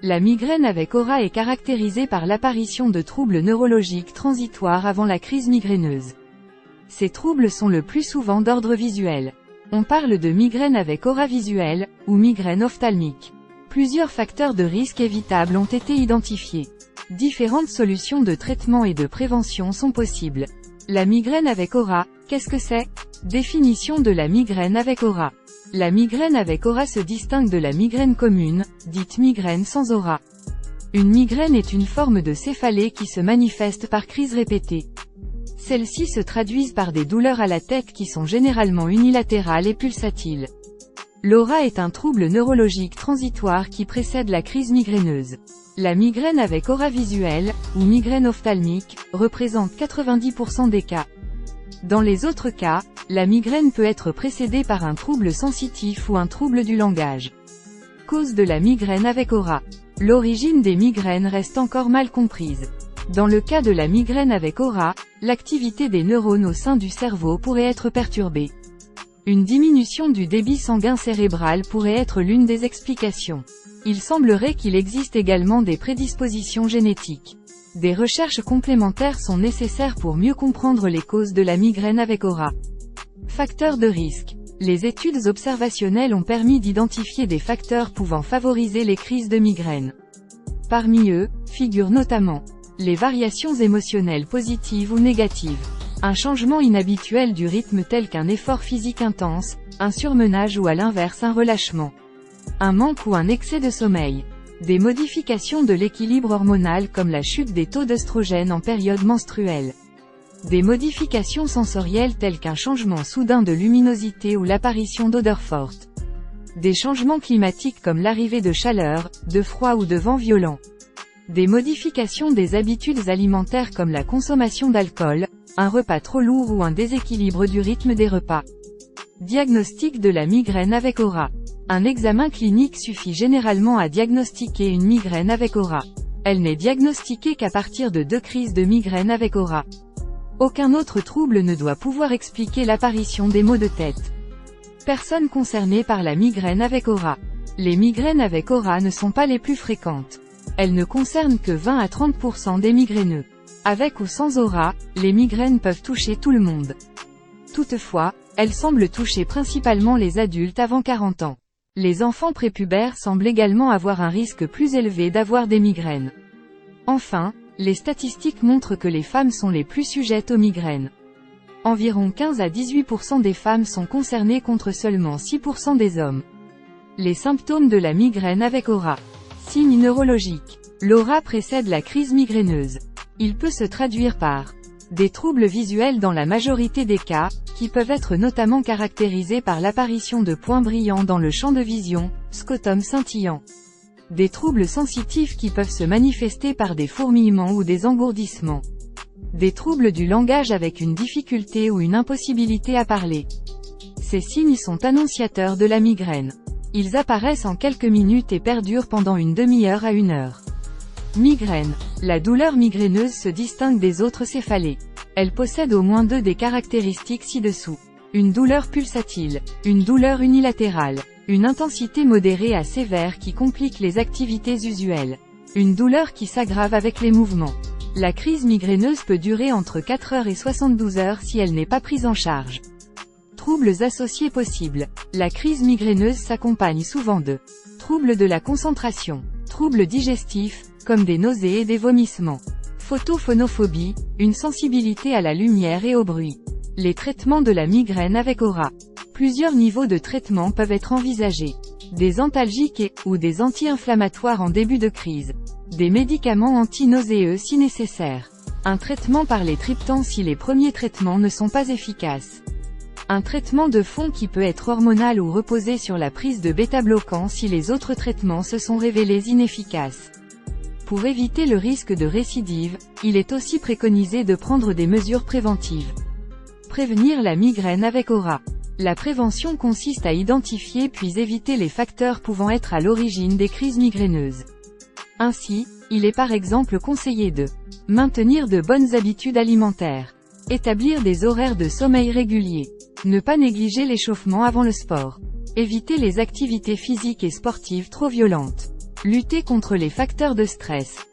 La migraine avec aura est caractérisée par l'apparition de troubles neurologiques transitoires avant la crise migraineuse. Ces troubles sont le plus souvent d'ordre visuel. On parle de migraine avec aura visuelle, ou migraine ophtalmique. Plusieurs facteurs de risque évitables ont été identifiés. Différentes solutions de traitement et de prévention sont possibles. La migraine avec aura, qu'est-ce que c'est? Définition de la migraine avec aura. La migraine avec aura se distingue de la migraine commune, dite migraine sans aura. Une migraine est une forme de céphalée qui se manifeste par crises répétées. Celles-ci se traduisent par des douleurs à la tête qui sont généralement unilatérales et pulsatiles. L'aura est un trouble neurologique transitoire qui précède la crise migraineuse. La migraine avec aura visuelle, ou migraine ophtalmique, représente 90% des cas. Dans les autres cas, la migraine peut être précédée par un trouble sensitif ou un trouble du langage. Cause de la migraine avec aura. L'origine des migraines reste encore mal comprise. Dans le cas de la migraine avec aura, l'activité des neurones au sein du cerveau pourrait être perturbée. Une diminution du débit sanguin cérébral pourrait être l'une des explications. Il semblerait qu'il existe également des prédispositions génétiques. Des recherches complémentaires sont nécessaires pour mieux comprendre les causes de la migraine avec aura. Facteurs de risque. Les études observationnelles ont permis d'identifier des facteurs pouvant favoriser les crises de migraine. Parmi eux, figurent notamment les variations émotionnelles positives ou négatives, un changement inhabituel du rythme tel qu'un effort physique intense, un surmenage ou à l'inverse un relâchement, un manque ou un excès de sommeil, des modifications de l'équilibre hormonal comme la chute des taux d'œstrogène en période menstruelle, des modifications sensorielles telles qu'un changement soudain de luminosité ou l'apparition d'odeurs fortes, des changements climatiques comme l'arrivée de chaleur, de froid ou de vent violent, des modifications des habitudes alimentaires comme la consommation d'alcool, un repas trop lourd ou un déséquilibre du rythme des repas. Diagnostic de la migraine avec aura. Un examen clinique suffit généralement à diagnostiquer une migraine avec aura. Elle n'est diagnostiquée qu'à partir de 2 crises de migraine avec aura. Aucun autre trouble ne doit pouvoir expliquer l'apparition des maux de tête. Personnes concernées par la migraine avec aura. Les migraines avec aura ne sont pas les plus fréquentes. Elles ne concernent que 20 à 30% des migraineux. Avec ou sans aura, les migraines peuvent toucher tout le monde. Toutefois, elles semblent toucher principalement les adultes avant 40 ans. Les enfants prépubères semblent également avoir un risque plus élevé d'avoir des migraines. Enfin, les statistiques montrent que les femmes sont les plus sujettes aux migraines. Environ 15 à 18% des femmes sont concernées contre seulement 6% des hommes. Les symptômes de la migraine avec aura. Signes neurologiques. L'aura précède la crise migraineuse. Il peut se traduire par des troubles visuels dans la majorité des cas, qui peuvent être notamment caractérisés par l'apparition de points brillants dans le champ de vision, scotum scintillant. Des troubles sensitifs qui peuvent se manifester par des fourmillements ou des engourdissements. Des troubles du langage avec une difficulté ou une impossibilité à parler. Ces signes sont annonciateurs de la migraine. Ils apparaissent en quelques minutes et perdurent pendant une demi-heure à 1 heure. Migraine. La douleur migraineuse se distingue des autres céphalées. Elle possède au moins 2 des caractéristiques ci-dessous. Une douleur pulsatile, une douleur unilatérale, une intensité modérée à sévère qui complique les activités usuelles, une douleur qui s'aggrave avec les mouvements. La crise migraineuse peut durer entre 4 heures et 72 heures si elle n'est pas prise en charge. Troubles associés possibles. La crise migraineuse s'accompagne souvent de troubles de la concentration, troubles digestifs, comme des nausées et des vomissements. Photophonophobie, une sensibilité à la lumière et au bruit. Les traitements de la migraine avec aura. Plusieurs niveaux de traitement peuvent être envisagés. Des antalgiques ou des anti-inflammatoires en début de crise. Des médicaments anti-nauséeux si nécessaire. Un traitement par les triptans si les premiers traitements ne sont pas efficaces. Un traitement de fond qui peut être hormonal ou reposer sur la prise de bêta-bloquants si les autres traitements se sont révélés inefficaces. Pour éviter le risque de récidive, il est aussi préconisé de prendre des mesures préventives. Prévenir la migraine avec aura. La prévention consiste à identifier puis éviter les facteurs pouvant être à l'origine des crises migraineuses. Ainsi, il est par exemple conseillé de maintenir de bonnes habitudes alimentaires, établir des horaires de sommeil réguliers, ne pas négliger l'échauffement avant le sport, éviter les activités physiques et sportives trop violentes, Lutter contre les facteurs de stress.